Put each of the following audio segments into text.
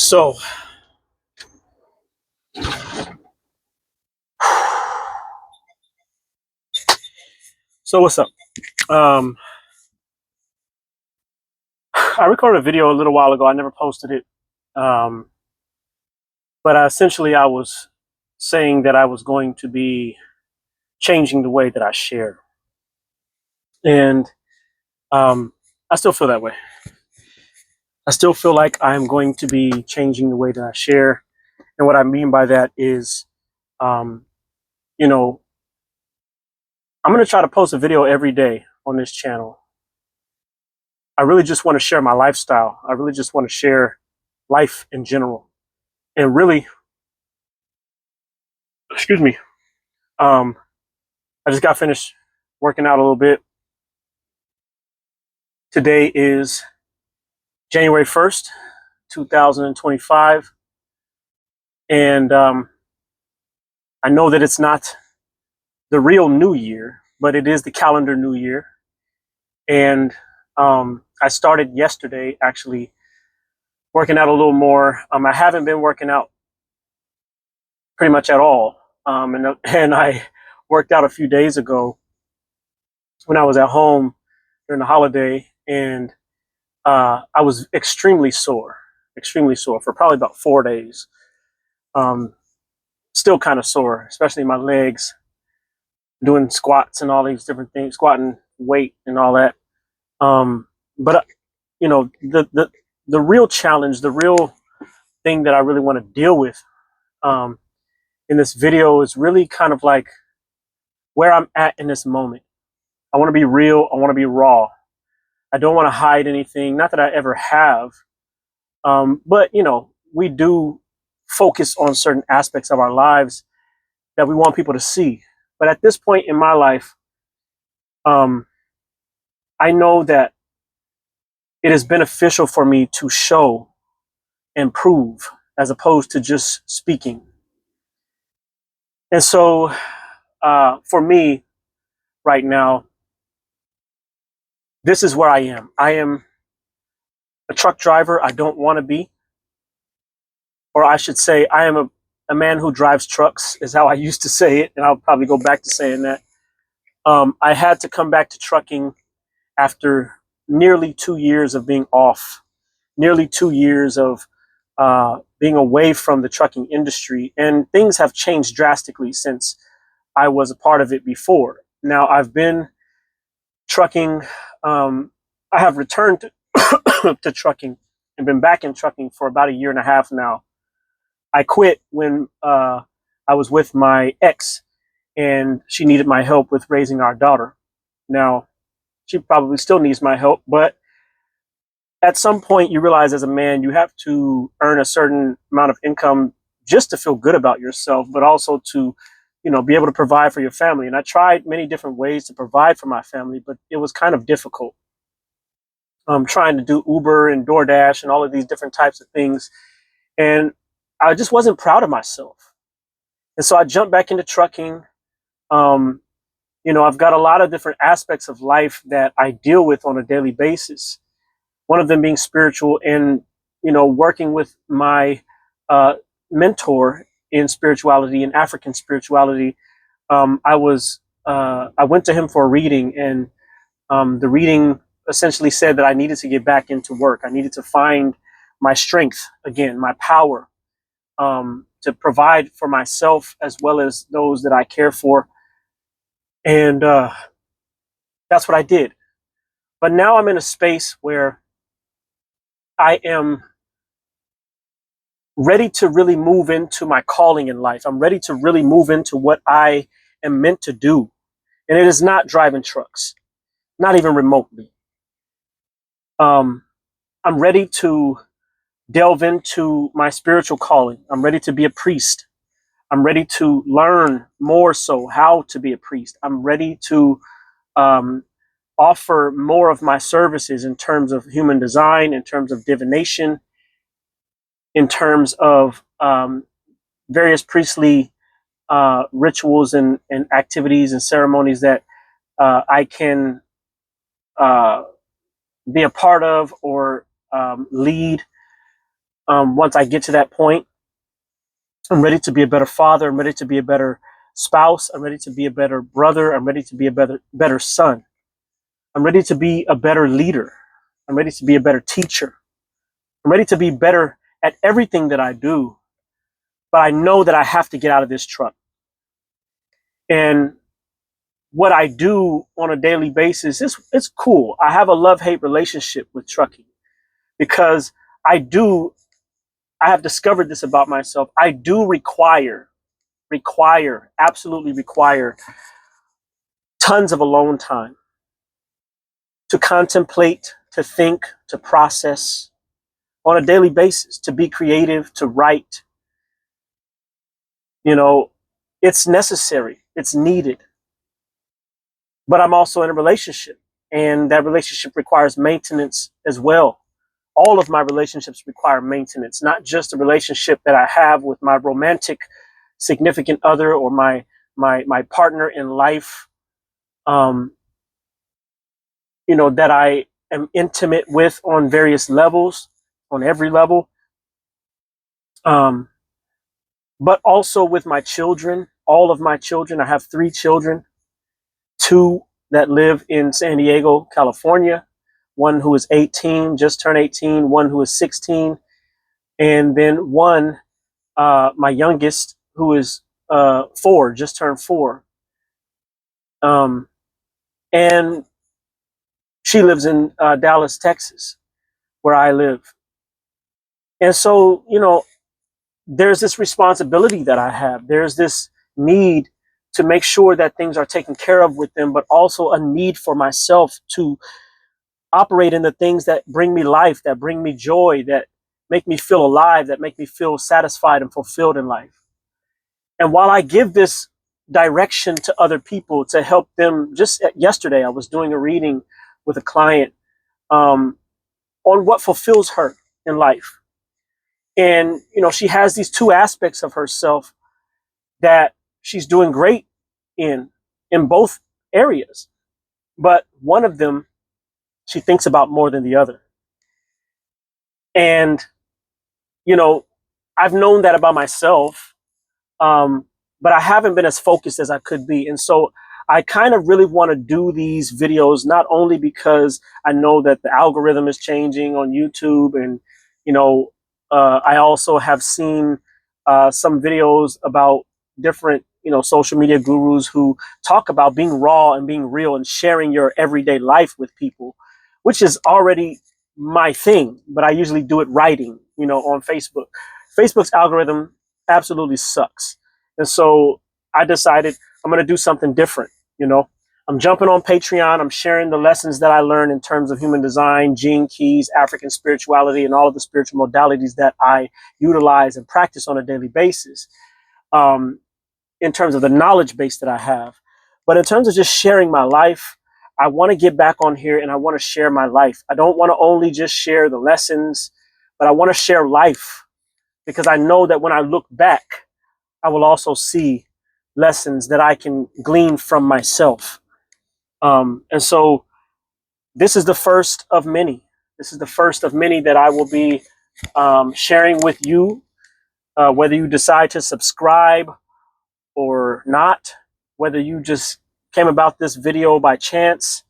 So, so what's up? Um, I recorded a video a little while ago. I never posted it, um, but essentially, I was saying that I was going to be changing the way that I share, and I still feel that way. I still feel like I'm going to be changing the way that I share, and what I mean by that is, um, you know, I'm going to try to post a video every day on this channel. I really just want to share my lifestyle. I really just want to share life in general. And really, excuse me, um, I just got finished working out a little bit. Today is January 1st, 2025. And I know that it's not the real new year, but it is the calendar new year. And I started yesterday actually working out a little more. I haven't been working out pretty much at all. And I worked out a few days ago when I was at home during the holiday, and I was extremely sore for probably about 4 days. Um, Still kind of sore, especially my legs, doing squats and all these different things, squatting weight and all that. But you know, the real challenge, the real thing that I really want to deal with um, in this video is really kind of like where I'm at in this moment. I want to be real. I want to be raw. I don't want to hide anything. Not that I ever have. But you know, we do focus on certain aspects of our lives that we want people to see. But at this point in my life, um, I know that it is beneficial for me to show and prove as opposed to just speaking. And so, for me right now, this is where I am. I am a truck driver I don't want to be, or I should say, I am a man who drives trucks, is how I used to say it, and I'll probably go back to saying that. I had to come back to trucking after nearly 2 years of being off, nearly 2 years of being away from the trucking industry. And things have changed drastically since I was a part of it before. Now, I've been trucking, I have returned to trucking and been back in trucking for about a year and a half now. I quit when I was with my ex, and she needed my help with raising our daughter. Now, she probably still needs my help, but at some point you realize as a man you have to earn a certain amount of income just to feel good about yourself, but also to, you know, be able to provide for your family. And I tried many different ways to provide for my family, but it was kind of difficult. Trying to do Uber and DoorDash and all of these different types of things, and I just wasn't proud of myself. And so I jumped back into trucking. um, you know, I've got a lot of different aspects of life that I deal with on a daily basis, one of them being spiritual, and you know, working with my uh, mentor in spirituality, in African spirituality. I went to him for a reading, and the reading essentially said that I needed to get back into work. I needed to find my strength again, my power, to provide for myself as well as those that I care for, and that's what I did. But now I'm in a space where I am ready to really move into my calling in life. I'm ready to really move into what I am meant to do. And it is not driving trucks, not even remotely. Um, I'm ready to delve into my spiritual calling. I'm ready to be a priest. I'm ready to learn more so how to be a priest. I'm ready to um, offer more of my services in terms of human design, in terms of divination, in terms of various priestly rituals and activities and ceremonies that I can uh, be a part of or lead. Once I get to that point, I'm ready to be a better father. I'm ready to be a better spouse. I'm ready to be a better brother. I'm ready to be a better son. I'm ready to be a better leader. I'm ready to be a better teacher. I'm ready to be better at everything that I do. But I know that I have to get out of this truck. And what I do on a daily basis, it's cool. I have a love-hate relationship with trucking because I have discovered this about myself. I do absolutely require tons of alone time to contemplate, to think, to process on a daily basis, to be creative, to write. You know, it's necessary, it's needed. But I'm also in a relationship, and that relationship requires maintenance as well. All of my relationships require maintenance, not just the relationship that I have with my romantic significant other or my partner in life, that I am intimate with on various levels, on every level, but also with my children, all of my children. I have 3 children, 2 that live in San Diego, California, one who is 18, just turned 18, one who is 16, and then one, my youngest, who is 4, just turned 4. And she lives in Dallas, Texas, where I live. And so, there's this responsibility that I have. There's this need to make sure that things are taken care of with them, but also a need for myself to operate in the things that bring me life, that bring me joy, that make me feel alive, that make me feel satisfied and fulfilled in life. And while I give this direction to other people to help them, just yesterday, I was doing a reading with a client on what fulfills her in life. And, she has these 2 aspects of herself that she's doing great in both areas. But one of them she thinks about more than the other. And, I've known that about myself, but I haven't been as focused as I could be. And so I kind of really want to do these videos, not only because I know that the algorithm is changing on YouTube, and, I also have seen some videos about different, social media gurus who talk about being raw and being real and sharing your everyday life with people, which is already my thing, but I usually do it writing, on Facebook. Facebook's algorithm absolutely sucks. And so I decided I'm going to do something different. I'm jumping on Patreon. I'm sharing the lessons that I learned in terms of human design, gene keys, African spirituality, and all of the spiritual modalities that I utilize and practice on a daily basis, in terms of the knowledge base that I have. But in terms of just sharing my life, I want to get back on here and I want to share my life. I don't want to only just share the lessons, but I want to share life, because I know that when I look back, I will also see lessons that I can glean from myself. And so this is the first of many. This is the first of many that I will be sharing with you, whether you decide to subscribe or not, whether you just came about this video by chance,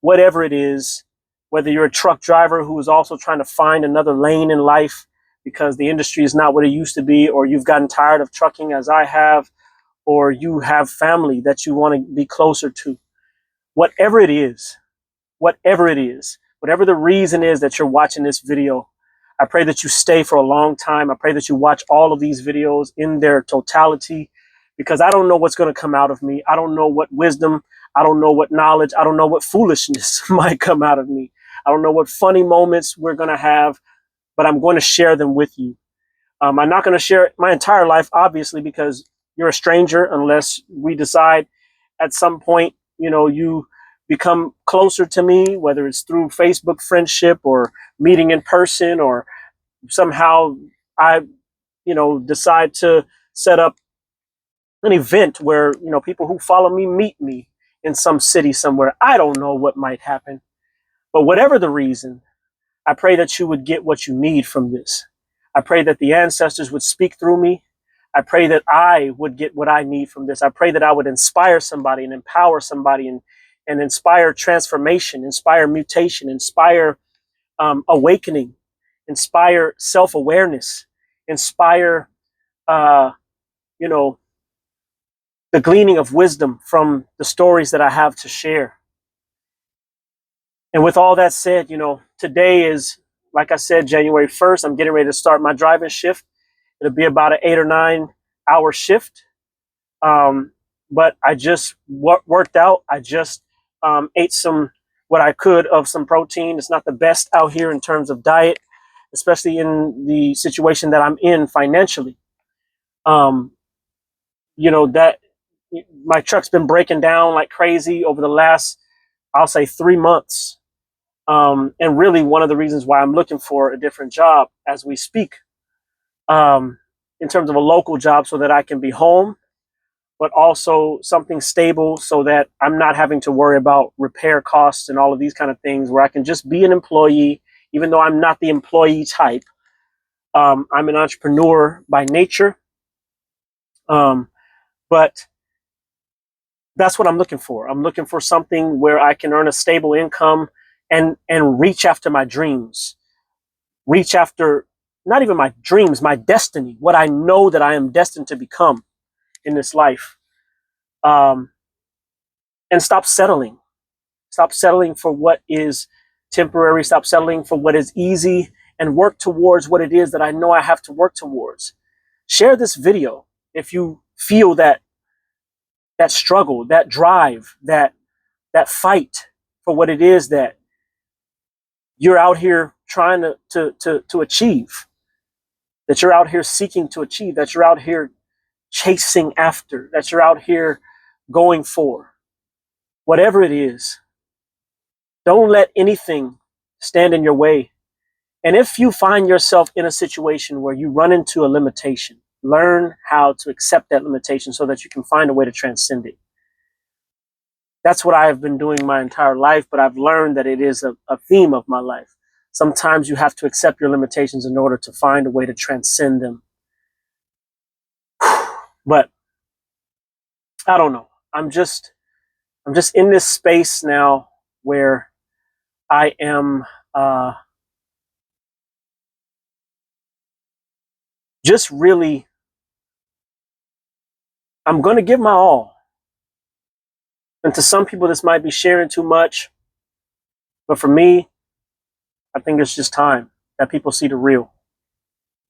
whatever it is, whether you're a truck driver who is also trying to find another lane in life because the industry is not what it used to be, or you've gotten tired of trucking as I have, or you have family that you want to be closer to. Whatever it is, whatever the reason is that you're watching this video, I pray that you stay for a long time. I pray that you watch all of these videos in their totality, because I don't know what's going to come out of me. I don't know what wisdom, I don't know what knowledge, I don't know what foolishness might come out of me. I don't know what funny moments we're going to have, but I'm going to share them with you. I'm not going to share my entire life, obviously, because you're a stranger unless we decide at some point, you become closer to me, whether it's through Facebook friendship or meeting in person, or somehow I, decide to set up an event where, people who follow me meet me in some city somewhere. I don't know what might happen, but whatever the reason, I pray that you would get what you need from this. I pray that the ancestors would speak through me. I pray that I would get what I need from this. I pray that I would inspire somebody and empower somebody and inspire transformation, inspire mutation, inspire awakening, inspire self-awareness, inspire, uh, you know, the gleaning of wisdom from the stories that I have to share. And with all that said, today is, like I said, January 1st. I'm getting ready to start my driving shift. It'll be about an 8 or 9 hour shift. But I just worked out. I just ate what I could of some protein. It's not the best out here in terms of diet, especially in the situation that I'm in financially. That my truck's been breaking down like crazy over the last, I'll say, 3 months. And really one of the reasons why I'm looking for a different job as we speak, in terms of a local job, so that I can be home, but also something stable so that I'm not having to worry about repair costs and all of these kind of things, where I can just be an employee, even though I'm not the employee type. I'm an entrepreneur by nature. But that's what I'm looking for. I'm looking for something where I can earn a stable income and reach after my dreams, reach after not even my dreams, my destiny, what I know that I am destined to become in this life. And stop settling for what is temporary, stop settling for what is easy, and work towards what it is that I know I have to work towards. Share this video if you feel that struggle, that drive, that fight for what it is that you're out here trying to achieve, that you're out here seeking to achieve, that you're out here chasing after, that you're out here going for. Whatever it is, don't let anything stand in your way. And if you find yourself in a situation where you run into a limitation, learn how to accept that limitation so that you can find a way to transcend it. That's what I have been doing my entire life, but I've learned that it is a theme of my life. Sometimes you have to accept your limitations in order to find a way to transcend them. But I don't know. I'm just in this space now where I am just really, I'm going to give my all. And to some people, this might be sharing too much. But for me, I think it's just time that people see the real.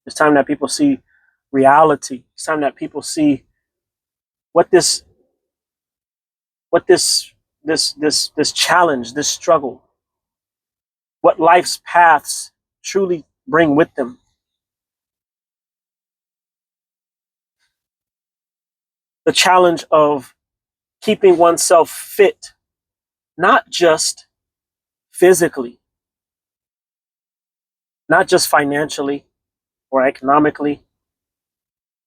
It's time that people see reality. It's time that people see what this challenge, this struggle, what life's paths truly bring with them. The challenge of keeping oneself fit, not just physically, not just financially or economically,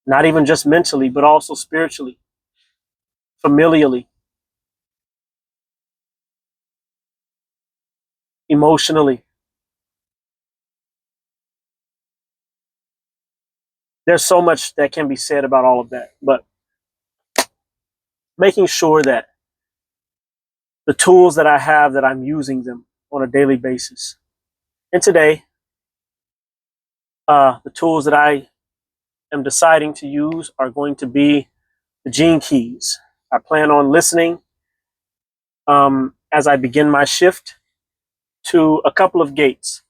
not even just mentally, but also spiritually, familially, emotionally. There's so much that can be said about all of that, but making sure that the tools that I have, that I'm using them on a daily basis. And today, the tools that I am deciding to use are going to be the gene keys. I plan on listening as I begin my shift to a couple of gates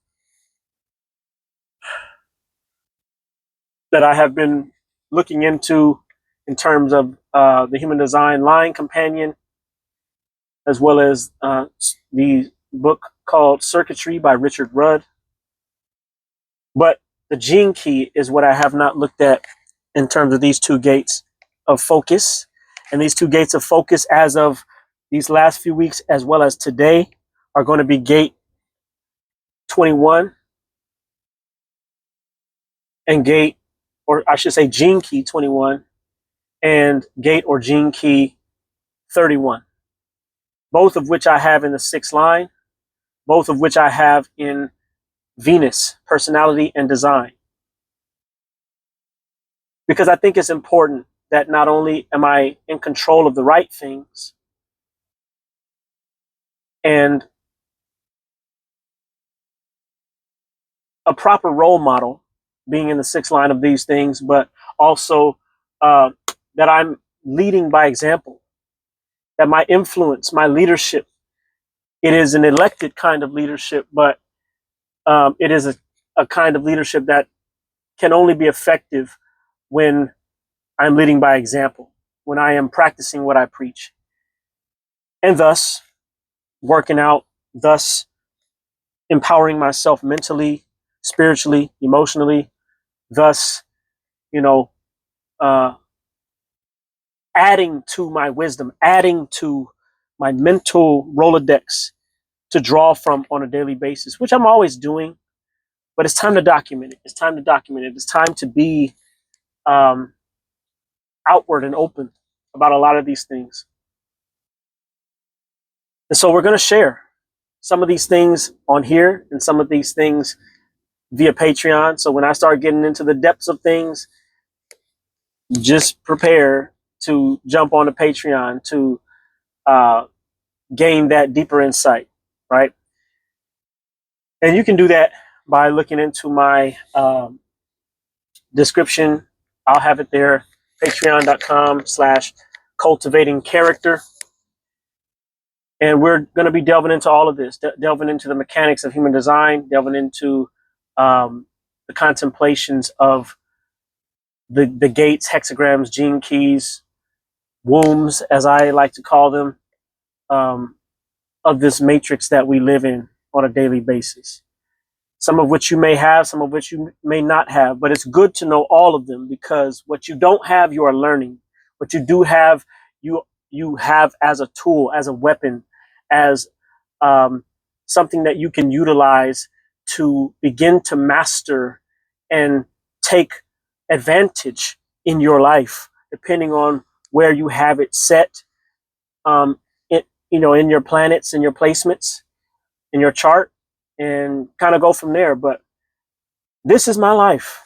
that I have been looking into in terms of the Human Design Line Companion, as well as the book called Circuitry by Richard Rudd. But the gene key is what I have not looked at in terms of these two gates of focus. And these two gates of focus, as of these last few weeks, as well as today, are going to be gate 21 and gate, or I should say gene key 21 and gate or gene key 31. Both of which I have in the 6th line, both of which I have in Venus, personality and design. because I think it's important that not only am I in control of the right things and a proper role model, being in the sixth line of these things, but also that I'm leading by example, that my influence, my leadership, it is an elected kind of leadership, but it is a kind of leadership that can only be effective when I'm leading by example, when I am practicing what I preach, and thus working out, thus empowering myself mentally, spiritually, emotionally, thus, you know, uh, adding to my wisdom, adding to my mental Rolodex to draw from on a daily basis, which I'm always doing, but it's time to document it. It's time to document it. It's time to be um, outward and open about a lot of these things. And so we're going to share some of these things on here and some of these things via Patreon. So when I start getting into the depths of things, just prepare to jump on the Patreon to uh, gain that deeper insight, right? And you can do that by looking into my description. I'll have it there, patreon.com/cultivating character. And we're going to be delving into all of this, delving into the mechanics of human design, delving into the contemplations of the gates, hexagrams, gene keys, wombs, as I like to call them, um, of this matrix that we live in on a daily basis. Some of which you may have, some of which you may not have, but it's good to know all of them, because what you don't have, you are learning. What you do have, you have as a tool, as a weapon, as something that you can utilize to begin to master and take advantage in your life, depending on where you have it set, in your planets and your placements in your chart, and kind of go from there. But this is my life.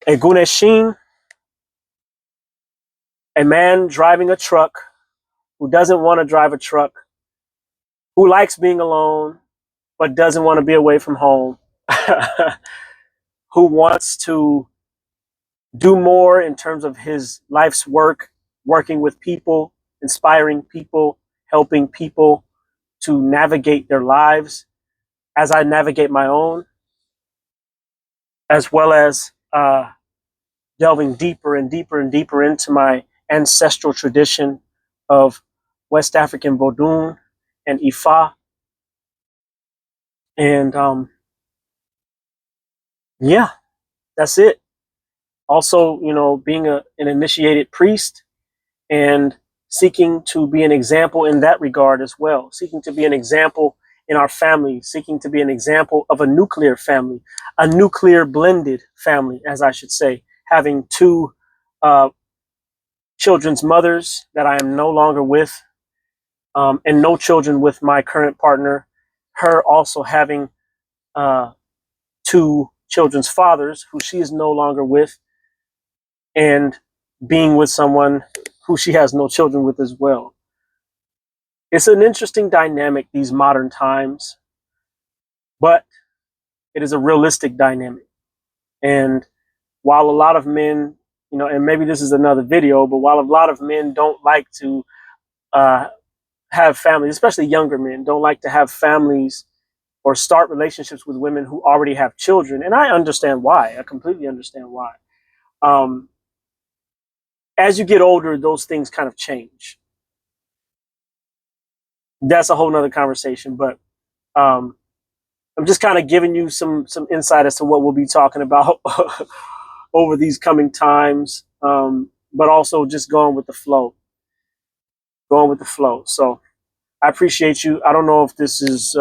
A Guneshin, a man driving a truck who doesn't want to drive a truck, who likes being alone, but doesn't want to be away from home, who wants to do more in terms of his life's work, working with people, inspiring people, helping people to navigate their lives as I navigate my own, as well as delving deeper and deeper and deeper into my ancestral tradition of West African Vodun and Ifa. And yeah, that's it. Also, being an initiated priest and seeking to be an example in that regard as well, seeking to be an example in our family, seeking to be an example of a nuclear family, a nuclear blended family, as I should say, having two children's mothers that I am no longer with, and no children with my current partner, her also having two children's fathers who she is no longer with, and being with someone who she has no children with as well. It's an interesting dynamic these modern times, but it is a realistic dynamic. And while a lot of men, and maybe this is another video, but while a lot of men don't like to have families, especially younger men, don't like to have families or start relationships with women who already have children. And I understand why. I completely understand why. Um, as you get older, those things kind of change. That's a whole nother conversation, but I'm just kind of giving you some insight as to what we'll be talking about over these coming times, but also just going with the flow. So I appreciate you. I don't know if this is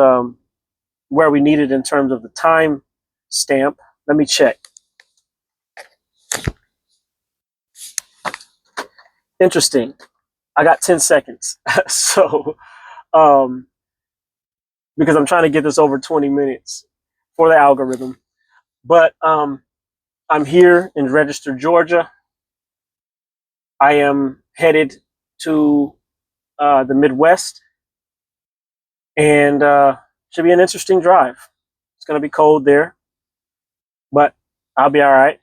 where we need it in terms of the time stamp. Let me check. Interesting. I got 10 seconds. So, because I'm trying to get this over 20 minutes for the algorithm. But I'm here in Register, Georgia. I am headed to the Midwest, and should be an interesting drive. It's going to be cold there, but I'll be all right.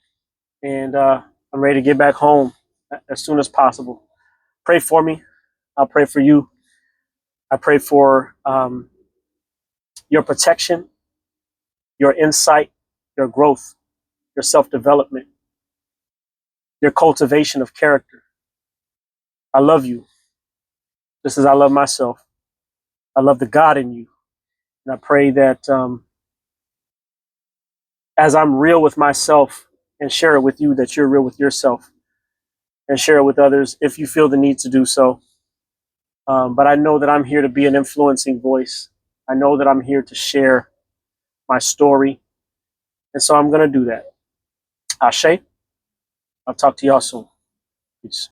And I'm ready to get back home as soon as possible. Pray for me. I'll pray for you. I pray for your protection, your insight, your growth, your self-development, your cultivation of character. I love you just as I love myself. I love the God in you. And I pray that as I'm real with myself and share it with you, that you're real with yourself and share it with others if you feel the need to do so. But I know that I'm here to be an influencing voice. I know that I'm here to share my story. And so I'm going to do that. Ashe, I'll talk to y'all soon. Peace.